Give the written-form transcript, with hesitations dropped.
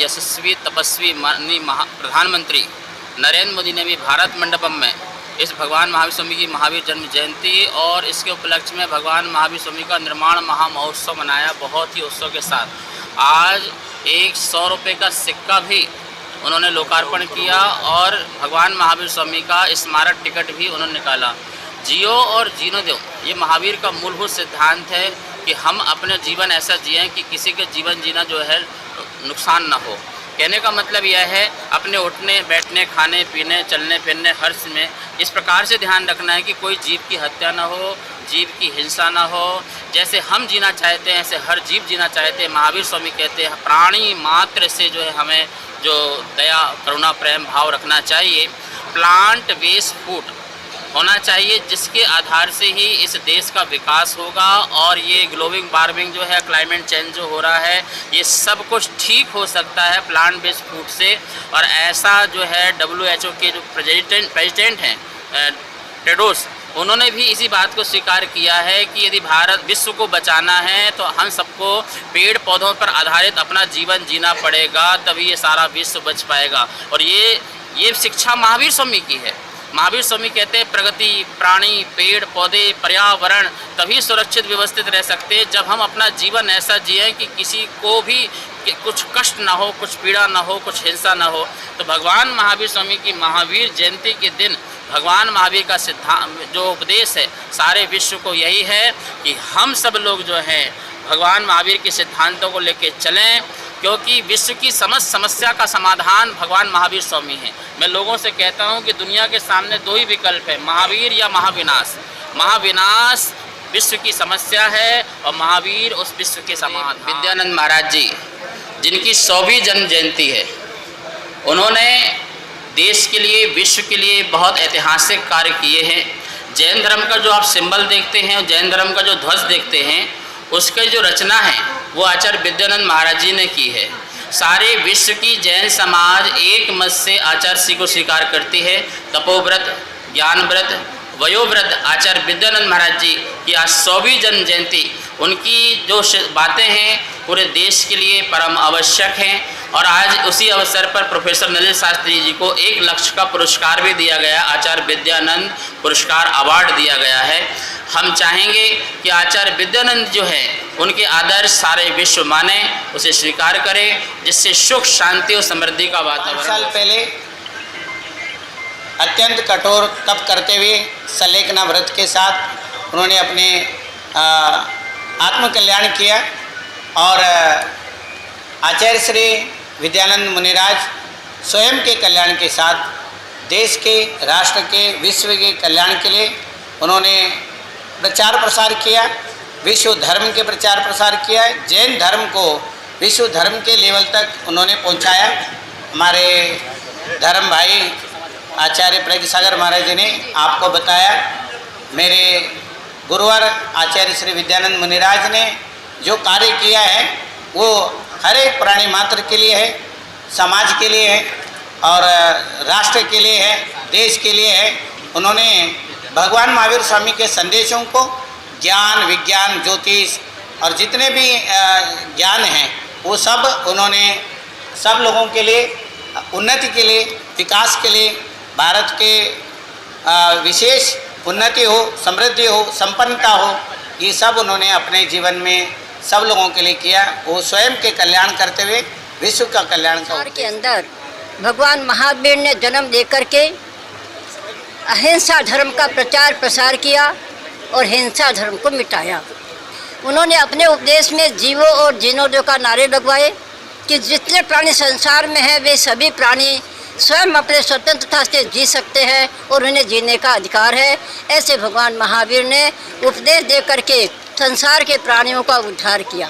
यशस्वी तपस्वी माननीय प्रधानमंत्री नरेंद्र मोदी ने भी भारत मंडपम में इस भगवान महावीर स्वामी की महावीर जन्म जयंती और इसके उपलक्ष्य में भगवान महावीर स्वामी का निर्माण महामहोत्सव मनाया बहुत ही उत्सव के साथ। आज एक 100 रुपये का सिक्का भी उन्होंने लोकार्पण किया और भगवान महावीर स्वामी का स्मारक टिकट भी उन्होंने निकाला। जियो और जीने दो, ये महावीर का मूलभूत सिद्धांत है कि हम अपने जीवन ऐसा जिएं कि किसी के जीवन जीना जो है नुकसान ना हो। कहने का मतलब यह है अपने उठने बैठने खाने पीने चलने फिरने हर में इस प्रकार से ध्यान रखना है कि कोई जीव की हत्या ना हो, जीव की हिंसा ना हो। जैसे हम जीना चाहते हैं ऐसे हर जीव जीना चाहते हैं। महावीर स्वामी कहते हैं प्राणी मात्र से जो है हमें जो दया करुणा प्रेम भाव रखना चाहिए। प्लांट बेस्ड फूड होना चाहिए जिसके आधार से ही इस देश का विकास होगा और ये ग्लोबल वार्मिंग जो है क्लाइमेट चेंज जो हो रहा है ये सब कुछ ठीक हो सकता है प्लांट बेस्ड फूड से। और ऐसा जो है WHO के जो प्रेसिडेंट हैं टेड्रोस, उन्होंने भी इसी बात को स्वीकार किया है कि यदि भारत विश्व को बचाना है तो हम सबको पेड़ पौधों पर आधारित अपना जीवन जीना पड़ेगा, तभी ये सारा विश्व बच पाएगा। और ये शिक्षा महावीर स्वामी की है। महावीर स्वामी कहते हैं प्रगति प्राणी पेड़ पौधे पर्यावरण तभी सुरक्षित व्यवस्थित रह सकते हैं जब हम अपना जीवन ऐसा जिएं कि किसी को भी कुछ कष्ट ना हो, कुछ पीड़ा ना हो, कुछ हिंसा ना हो। तो भगवान महावीर स्वामी की महावीर जयंती के दिन भगवान महावीर का सिद्धांत जो उपदेश है सारे विश्व को यही है कि हम सब लोग जो हैं भगवान महावीर के सिद्धांतों को लेकर चलें, क्योंकि विश्व की समस्त समस्या का समाधान भगवान महावीर स्वामी हैं। मैं लोगों से कहता हूं कि दुनिया के सामने 2 ही विकल्प है, महावीर या महाविनाश। महाविनाश विश्व की समस्या है और महावीर उस विश्व के समाधान। विद्यानंद महाराज जी जिनकी 100वीं जन्म जयंती है, उन्होंने देश के लिए विश्व के लिए बहुत ऐतिहासिक कार्य किए हैं। जैन धर्म का जो आप सिंबल देखते हैं और जैन धर्म का जो ध्वज देखते हैं उसकी जो रचना है वो आचार्य विद्यानंद महाराज जी ने की है। सारे विश्व की जैन समाज एक मत से आचार्य श्री को स्वीकार करती है। तपोव्रत ज्ञान व्रत वयोव्रत आचार्य विद्यानंद महाराज जी की आज 100वीं जन्म जयंती, उनकी जो बातें हैं पूरे देश के लिए परम आवश्यक हैं। और आज उसी अवसर पर प्रोफेसर नलिनी शास्त्री जी को 1 लाख का पुरस्कार भी दिया गया, आचार्य विद्यानंद पुरस्कार अवार्ड दिया गया है। हम चाहेंगे कि आचार्य विद्यानंद जो है उनके आदर्श सारे विश्व माने, उसे स्वीकार करें, जिससे सुख शांति और समृद्धि का वातावरण। 5 साल पहले अत्यंत कठोर तप करते हुए सलेखना व्रत के साथ उन्होंने अपने आत्मकल्याण किया और आचार्य श्री विद्यानंद मुनिराज स्वयं के कल्याण के साथ देश के राष्ट्र के विश्व के कल्याण के लिए उन्होंने प्रचार प्रसार किया, विश्व धर्म के प्रचार प्रसार किया। जैन धर्म को विश्व धर्म के लेवल तक उन्होंने पहुंचाया। हमारे धर्म भाई आचार्य प्रज्ञ सागर महाराज जी ने आपको बताया, मेरे गुरुवर आचार्य श्री विद्यानंद मुनिराज ने जो कार्य किया है वो हर एक प्राणी मात्र के लिए है, समाज के लिए है और राष्ट्र के लिए है, देश के लिए है। उन्होंने भगवान महावीर स्वामी के संदेशों को ज्ञान विज्ञान ज्योतिष और जितने भी ज्ञान हैं वो सब उन्होंने सब लोगों के लिए उन्नति के लिए विकास के लिए भारत के विशेष उन्नति हो समृद्धि हो संपन्नता हो, ये सब उन्होंने अपने जीवन में सब लोगों के लिए किया। वो स्वयं के कल्याण करते हुए विश्व का कल्याण के अंदर भगवान महावीर ने जन्म लेकर के अहिंसा धर्म का प्रचार प्रसार किया और हिंसा धर्म को मिटाया। उन्होंने अपने उपदेश में जीवो और जीनो दो का नारे लगवाए कि जितने प्राणी संसार में हैं वे सभी प्राणी स्वयं अपने स्वतंत्रता से जी सकते हैं और उन्हें जीने का अधिकार है। ऐसे भगवान महावीर ने उपदेश दे करके संसार के प्राणियों का उद्धार किया।